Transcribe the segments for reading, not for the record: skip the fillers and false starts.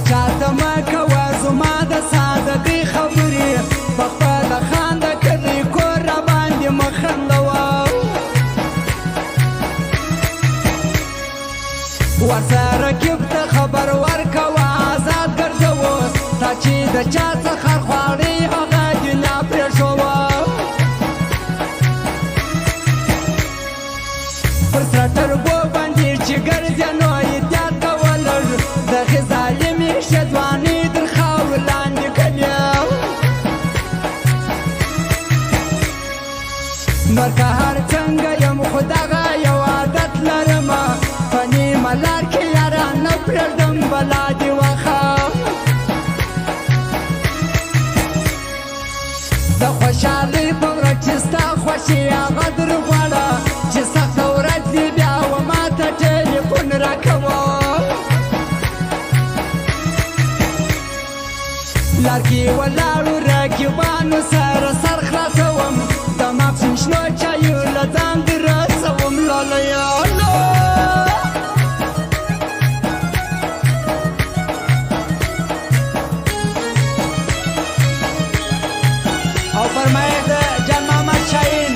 چاته مه کوه زما د صادقۍ خبرې په خپله خانده کلی کور راباندې مه خندوه ورسه رقیب ته خبر ورکوه آزاد ګرځه اوس تا چې د چا څخه خواړې هغه دنیا پرېښوه پر سره ټرګو باندې چې ګرځې نو احتیاط کوه لږ د هغې ظالمې ښځوانۍ تر خاورو لاندې کوي نور که هر څنګه یم خو دغه یو عادت لرمه په نیمه لار کې یاره نه پرېږدم بلا دې وخه د خوشحالۍ په ورځ چې ستا خوښي هغه در غواړه چې سخته ورځ دې بیا و ما ته ټلیفون راکوه لار کې ولاړو رقیبانو سره سر خلاصوم د ماپښین شنو چایو له ځان دې رسوم لالیه او فرمایش د جان محمد شاهین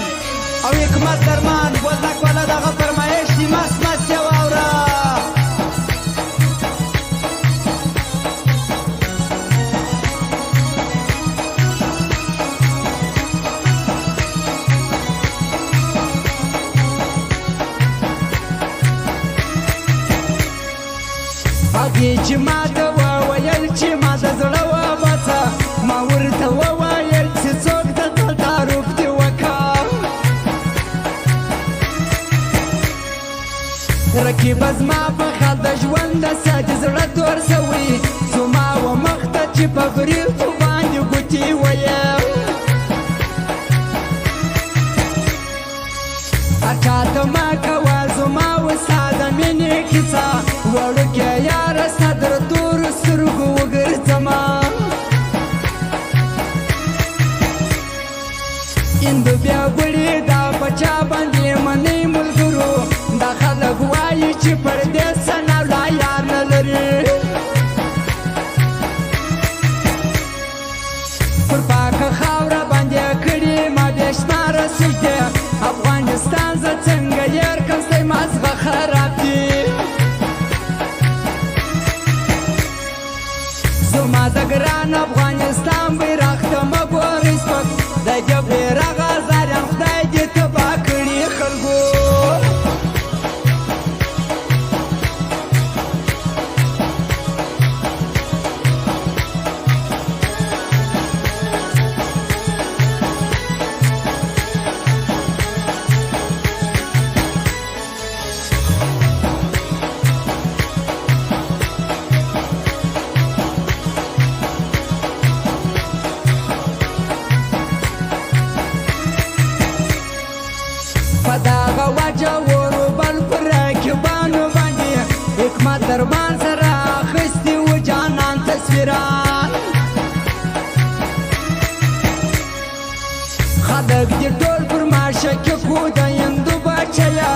او حکمت درمان بولدک والا دغه فرمایش دي مست مست یې واوره هغې چې ما ته وویل چې ما د زړه وباسه ما ورته وویل چې څوک د تا تعارف دې وکړه رقیبه زما په خیال د ژونده سه د زړه تور سوی زما و مخ ته چې په بریتو باندې ګوتې ویم هر چاته مه کوه زما و ستا د مینې کیسه وړوکې یاره ستا در تورو سترګو وګرځمه اندو بیا ګوړې دا په چا باندې منې ملګرو دا خلک وایي چې پردیس سناولا یار نه لري پر پاکه خاوره باندې کړي ما بې شماره سجدې افغانستان زه څنګه یار کم ستی مازغه خراب دي زما د ګران افغانستان بیرغ ته مه ګورئ سپک د دې بیرغه زاریم خدای دې تباه کړي خلکو په دغه وجه وروبل پر رقیبانو باندې حکمت درمان سره اخیستي و جانان تصویران خلک دې ټول پر ما شکې کو د هندو بچیه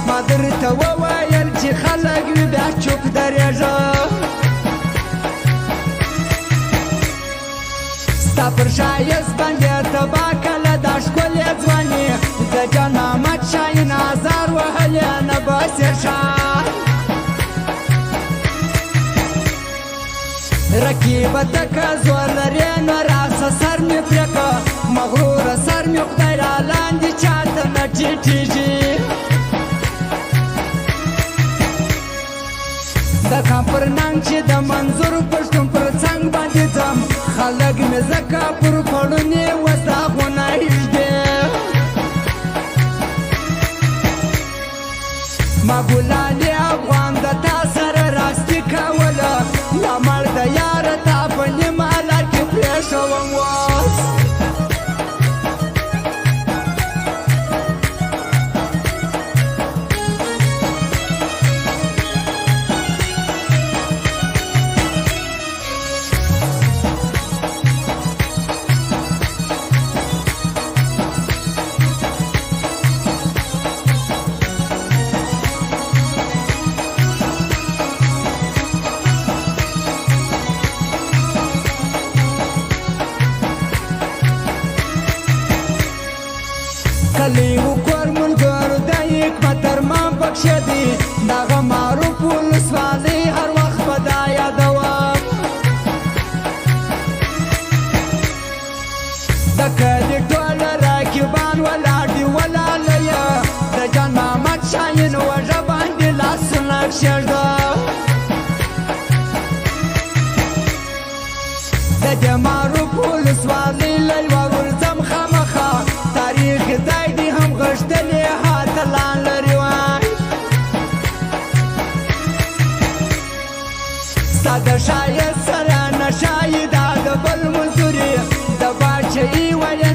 ما درته وویل چې خلک وي بیا چوپ درېږه ستا پر ښایست باندې تباه کله دا ښکلې ځواني د جان محمد شاهین ازار وهلې نه بسې ښار رقیبه ته که زور لرې نو راسه سر مې پرې که مغروره سر مې خدای را لاندې چاته نه ټیټېږي د کام پر ننګ چې د منظور پښتون پر څنګ باندې ځم خلک مې ځکه پر پړونې وستا غونه هږدې ما ګلالې افغان د تا سره راستي کوله لمړ د یاره تا په نیمه لار کې پرېښوم اوس نقشې دي دغه معروف ولسوالۍ هر وخت به دا یادوم د کلي ټول راکبان ولاړ دي ولالیه د جان محمد شاهین وږه باندې لاسونه کښېږده د دې معروف ولسوالۍ له یوه ورځم خامخا تاریخ دی دي هم غښتلې اتلان لري وای ستا د ښایست سره نشه یې دا د بل مزدوري د باچهي ویل